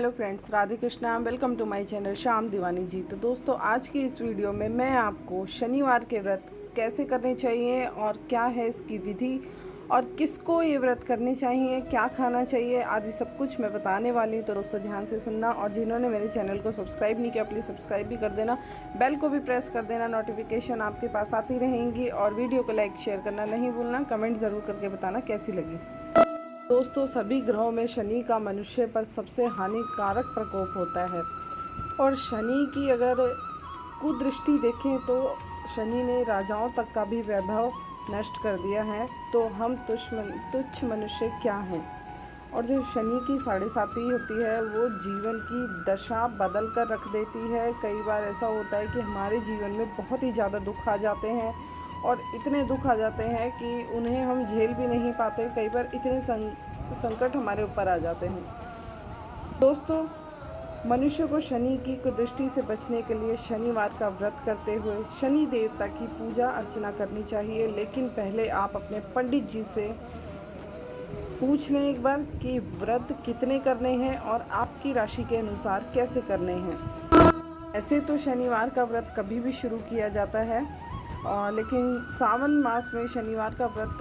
Hello friends, Radhe Krishna. Welcome to my channel Shyam Diwani ji. तो दोस्तों, आज की इस वीडियो में मैं आपको शनिवार के व्रत कैसे करने चाहिए और क्या है इसकी विधि और किसको ये व्रत करने चाहिए, क्या खाना चाहिए आदि सब कुछ मैं बताने वाली हूँ। तो दोस्तों ध्यान से सुनना, और जिन्होंने मेरे चैनल को सब्सक्राइब नहीं किया प्लीज़ सब्सक्राइब भी कर देना, बेल को भी प्रेस कर देना, नोटिफिकेशन आपके पास आती रहेंगी। और वीडियो को लाइक शेयर करना नहीं भूलना, कमेंट ज़रूर करके बताना कैसी लगी। दोस्तों, सभी ग्रहों में शनि का मनुष्य पर सबसे हानिकारक प्रकोप होता है, और शनि की अगर कुदृष्टि देखें तो शनि ने राजाओं तक का भी वैभव नष्ट कर दिया है। तो हम तुच्छ मनुष्य क्या हैं। और जो शनि की साढ़ेसाती होती है वो जीवन की दशा बदल कर रख देती है। कई बार ऐसा होता है कि हमारे जीवन में बहुत ही ज़्यादा दुख आ जाते हैं, और इतने दुख आ जाते हैं कि उन्हें हम झेल भी नहीं पाते। कई बार इतने संकट हमारे ऊपर आ जाते हैं। दोस्तों, मनुष्य को शनि की कुदृष्टि से बचने के लिए शनिवार का व्रत करते हुए शनि देवता की पूजा अर्चना करनी चाहिए। लेकिन पहले आप अपने पंडित जी से पूछ लें एक बार कि व्रत कितने करने हैं और आपकी राशि के अनुसार कैसे करने हैं। ऐसे तो शनिवार का व्रत कभी भी शुरू किया जाता है, लेकिन सावन मास में शनिवार का व्रत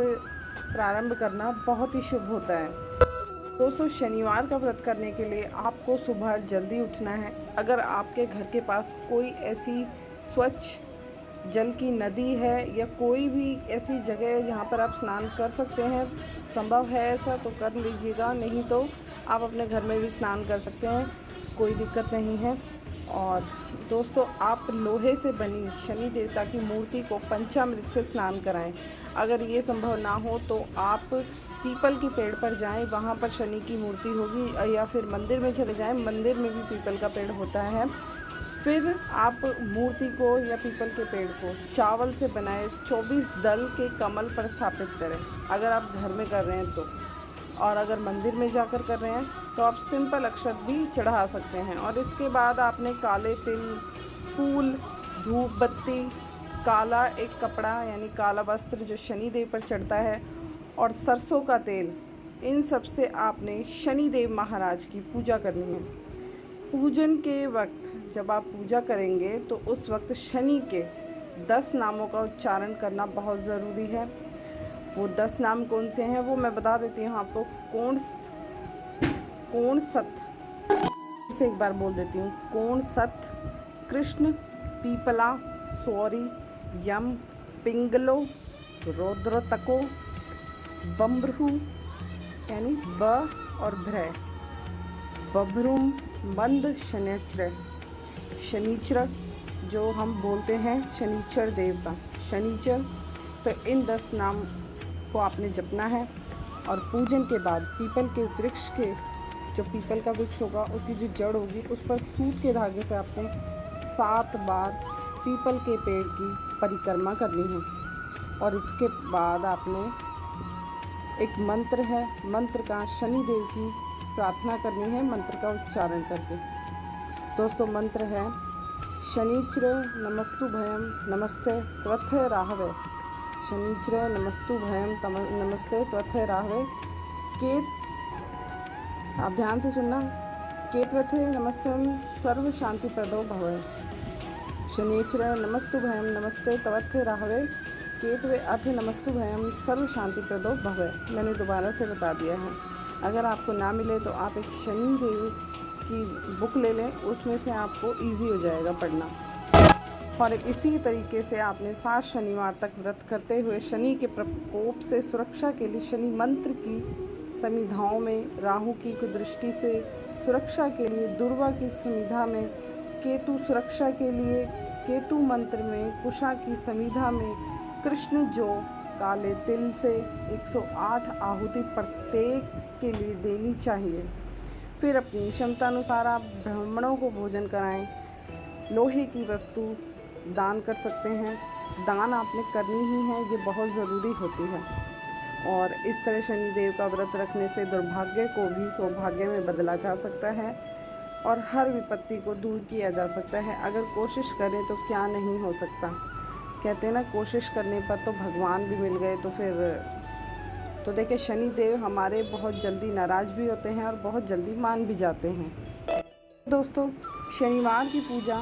प्रारंभ करना बहुत ही शुभ होता है। दोस्तों, शनिवार का व्रत करने के लिए आपको सुबह जल्दी उठना है। अगर आपके घर के पास कोई ऐसी स्वच्छ जल की नदी है या कोई भी ऐसी जगह है जहाँ पर आप स्नान कर सकते हैं, संभव है ऐसा तो कर लीजिएगा, नहीं तो आप अपने घर में भी स्नान कर सकते हैं, कोई दिक्कत नहीं है। और दोस्तों, आप लोहे से बनी शनि देवता की मूर्ति को पंचामृत से स्नान कराएं। अगर ये संभव ना हो तो आप पीपल के पेड़ पर जाएं, वहाँ पर शनि की मूर्ति होगी, या फिर मंदिर में चले जाएं, मंदिर में भी पीपल का पेड़ होता है। फिर आप मूर्ति को या पीपल के पेड़ को चावल से बनाए 24 दल के कमल पर स्थापित करें, अगर आप घर में कर रहे हैं तो। और अगर मंदिर में जाकर कर रहे हैं तो आप सिंपल अक्षत भी चढ़ा सकते हैं। और इसके बाद आपने काले तिल, फूल, धूप बत्ती, काला एक कपड़ा यानी काला वस्त्र जो शनि देव पर चढ़ता है, और सरसों का तेल, इन सब से आपने शनि देव महाराज की पूजा करनी है। पूजन के वक्त जब आप पूजा करेंगे तो उस वक्त शनि के 10 नामों का उच्चारण करना बहुत ज़रूरी है। वो 10 नाम कौन से हैं वो मैं बता देती हूँ आपको। कोण सत, इसे एक बार बोल देती हूँ। कोण सत, कृष्ण, पीपला, सौरी, यम, पिंगलो, रौद्रतको, बम्भ्रु यानी ब और भ्रय, बभ्रुम, मंद, शनिचर जो हम बोलते हैं शनिचर देवता, शनिचर। तो इन 10 नाम को आपने जपना है। और पूजन के बाद पीपल के वृक्ष के, जो पीपल का वृक्ष होगा उसकी जो जड़ होगी उस पर सूत के धागे से आपने 7 बार पीपल के पेड़ की परिक्रमा करनी है। और इसके बाद आपने एक मंत्र है, मंत्र का शनि देव की प्रार्थना करनी है, मंत्र का उच्चारण करके। दोस्तों, मंत्र है शनिचर नमस्तुभयं नमस्ते त्वथे राहवे, शनिचर नमस्तुभयं नमस्ते त्वथे राहवे। आप ध्यान से सुनना। केतवथे नमस्तुभ्यं सर्व शांति प्रदो भवे, शनिचर नमस्तुभयं नमस्ते त्वथे राहवे, केतवे अथ नमस्तुभयं सर्व शांति प्रदो भवे। मैंने दोबारा से बता दिया है। अगर आपको ना मिले तो आप एक शनि देव की बुक ले लें, उसमें से आपको इजी हो जाएगा पढ़ना। और इसी तरीके से आपने 7 शनिवार तक व्रत करते हुए शनि के प्रकोप से सुरक्षा के लिए शनि मंत्र की समिधाओं में, राहु की कुदृष्टि से सुरक्षा के लिए दुर्वा की समिधा में, केतु सुरक्षा के लिए केतु मंत्र में, कुशा की समिधा में, कृष्ण जो काले तिल से 108 आहुति प्रत्येक के लिए देनी चाहिए। फिर अपनी क्षमता अनुसार आप ब्राह्मणों को भोजन कराएं। लोहे की वस्तु दान कर सकते हैं, दान आपने करनी ही है, ये बहुत ज़रूरी होती है। और इस तरह शनिदेव का व्रत रखने से दुर्भाग्य को भी सौभाग्य में बदला जा सकता है, और हर विपत्ति को दूर किया जा सकता है। अगर कोशिश करें तो क्या नहीं हो सकता। कहते हैं ना, कोशिश करने पर तो भगवान भी मिल गए। तो फिर तो देखिए, शनि देव हमारे बहुत जल्दी नाराज़ भी होते हैं और बहुत जल्दी मान भी जाते हैं। दोस्तों, शनिवार की पूजा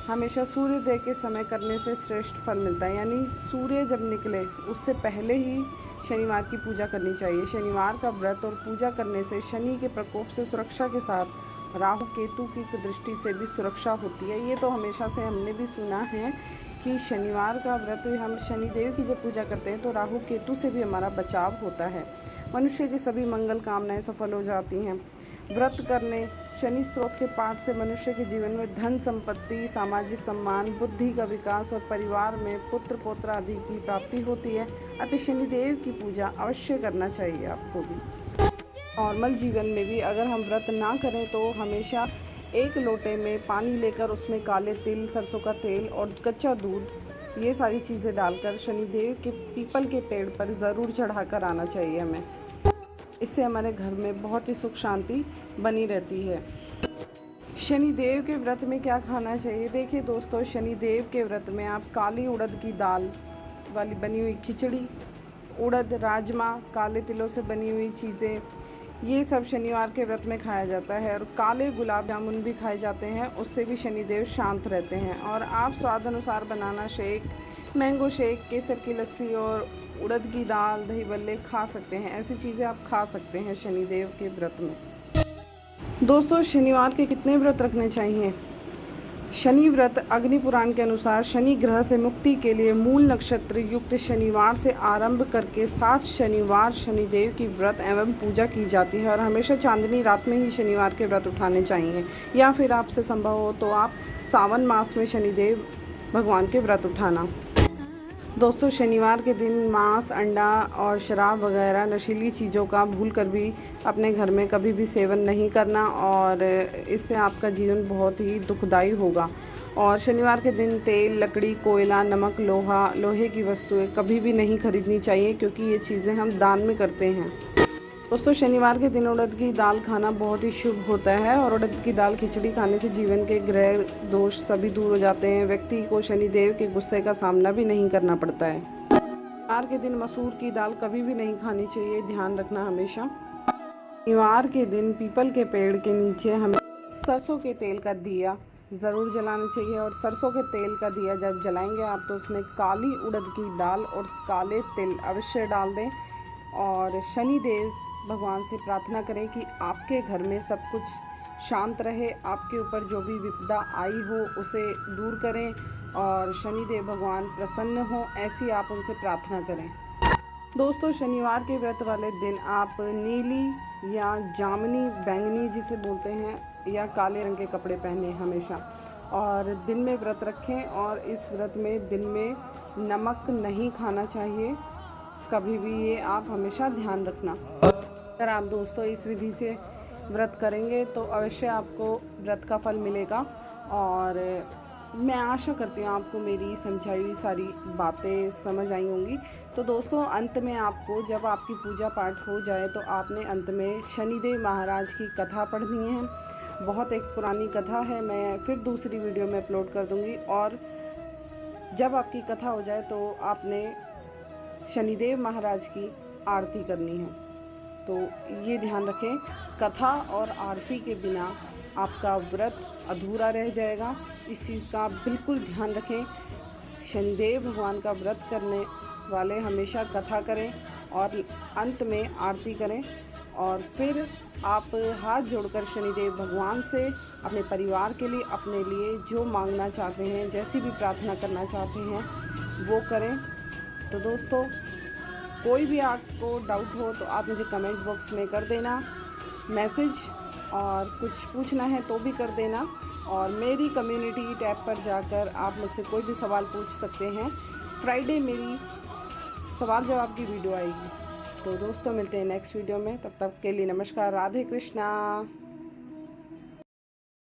हमेशा सूर्योदय के समय करने से श्रेष्ठ फल मिलता है, यानी सूर्य जब निकले उससे पहले ही शनिवार की पूजा करनी चाहिए। शनिवार का व्रत और पूजा करने से शनि के प्रकोप से सुरक्षा के साथ राहु केतु की दृष्टि से भी सुरक्षा होती है। ये तो हमेशा से हमने भी सुना है कि शनिवार का व्रत हम शनिदेव की जब पूजा करते हैं तो राहु केतु से भी हमारा बचाव होता है। मनुष्य की सभी मंगल कामनाएं सफल हो जाती हैं। व्रत करने, शनि स्त्रोत के पाठ से मनुष्य के जीवन में धन संपत्ति, सामाजिक सम्मान, बुद्धि का विकास और परिवार में पुत्र पौत्र आदि की प्राप्ति होती है। अतः शनिदेव की पूजा अवश्य करना चाहिए आपको भी। नॉर्मल जीवन में भी अगर हम व्रत ना करें तो हमेशा एक लोटे में पानी लेकर उसमें काले तिल, सरसों का तेल और कच्चा दूध, ये सारी चीज़ें डालकर शनिदेव के पीपल के पेड़ पर ज़रूर चढ़ाकर आना चाहिए हमें। इससे हमारे घर में बहुत ही सुख शांति बनी रहती है। शनिदेव के व्रत में क्या खाना चाहिए? देखिए दोस्तों, शनिदेव के व्रत में आप काली उड़द की दाल वाली बनी हुई खिचड़ी, उड़द, राजमा, काले तिलों से बनी हुई चीज़ें, ये सब शनिवार के व्रत में खाया जाता है। और काले गुलाब जामुन भी खाए जाते हैं, उससे भी शनिदेव शांत रहते हैं। और आप स्वाद अनुसार बनाना शेक, मैंगो शेक, केसर की लस्सी और उड़द की दाल, दही बल्ले खा सकते हैं। ऐसी चीज़ें आप खा सकते हैं शनिदेव के व्रत में। दोस्तों, शनिवार के कितने व्रत रखने चाहिए? शनि व्रत अग्नि पुराण के अनुसार शनि ग्रह से मुक्ति के लिए मूल नक्षत्र युक्त शनिवार से आरंभ करके 7 शनिवार शनिदेव की व्रत एवं पूजा की जाती है। और हमेशा चांदनी रात में ही शनिवार के व्रत उठाने चाहिए, या फिर आपसे संभव हो तो आप सावन मास में शनिदेव भगवान के व्रत उठाना। दोस्तों, शनिवार के दिन मांस, अंडा और शराब वगैरह नशीली चीज़ों का भूल कर भी अपने घर में कभी भी सेवन नहीं करना, और इससे आपका जीवन बहुत ही दुखदायी होगा। और शनिवार के दिन तेल, लकड़ी, कोयला, नमक, लोहे की वस्तुएं कभी भी नहीं खरीदनी चाहिए, क्योंकि ये चीज़ें हम दान में करते हैं। दोस्तों, शनिवार के दिन उड़द की दाल खाना बहुत ही शुभ होता है, और उड़द की दाल खिचड़ी खाने से जीवन के ग्रह दोष सभी दूर हो जाते हैं। व्यक्ति को शनिदेव के गुस्से का सामना भी नहीं करना पड़ता है। शनिवार के दिन मसूर की दाल कभी भी नहीं खानी चाहिए, ध्यान रखना हमेशा। शनिवार के दिन पीपल के पेड़ के नीचे हमें सरसों के तेल का दिया ज़रूर जलाना चाहिए। और सरसों के तेल का दिया जब जलाएंगे आप तो उसमें काली उड़द की दाल और काले तिल अवश्य डाल दें, और शनिदेव भगवान से प्रार्थना करें कि आपके घर में सब कुछ शांत रहे, आपके ऊपर जो भी विपदा आई हो उसे दूर करें, और शनिदेव भगवान प्रसन्न हो, ऐसी आप उनसे प्रार्थना करें। दोस्तों, शनिवार के व्रत वाले दिन आप नीली या जामुनी, बैंगनी जिसे बोलते हैं, या काले रंग के कपड़े पहने हमेशा, और दिन में व्रत रखें। और इस व्रत में दिन में नमक नहीं खाना चाहिए कभी भी, ये आप हमेशा ध्यान रखना। अगर आप दोस्तों इस विधि से व्रत करेंगे तो अवश्य आपको व्रत का फल मिलेगा। और मैं आशा करती हूँ आपको मेरी समझाई हुई सारी बातें समझ आई होंगी। तो दोस्तों, अंत में आपको जब आपकी पूजा पाठ हो जाए तो आपने अंत में शनिदेव महाराज की कथा पढ़नी है। बहुत एक पुरानी कथा है, मैं फिर दूसरी वीडियो में अपलोड कर दूँगी। और जब आपकी कथा हो जाए तो आपने शनिदेव महाराज की आरती करनी है। तो ये ध्यान रखें, कथा और आरती के बिना आपका व्रत अधूरा रह जाएगा। इस चीज़ का बिल्कुल ध्यान रखें। शनिदेव भगवान का व्रत करने वाले हमेशा कथा करें और अंत में आरती करें, और फिर आप हाथ जोड़कर शनिदेव भगवान से अपने परिवार के लिए, अपने लिए जो मांगना चाहते हैं, जैसी भी प्रार्थना करना चाहते हैं वो करें। तो दोस्तों, कोई भी आपको डाउट हो तो आप मुझे कमेंट बॉक्स में कर देना मैसेज, और कुछ पूछना है तो भी कर देना। और मेरी कम्युनिटी टैब पर जाकर आप मुझसे कोई भी सवाल पूछ सकते हैं। फ्राइडे मेरी सवाल जवाब की वीडियो आएगी। तो दोस्तों, मिलते हैं नेक्स्ट वीडियो में, तब तक के लिए नमस्कार, राधे कृष्णा।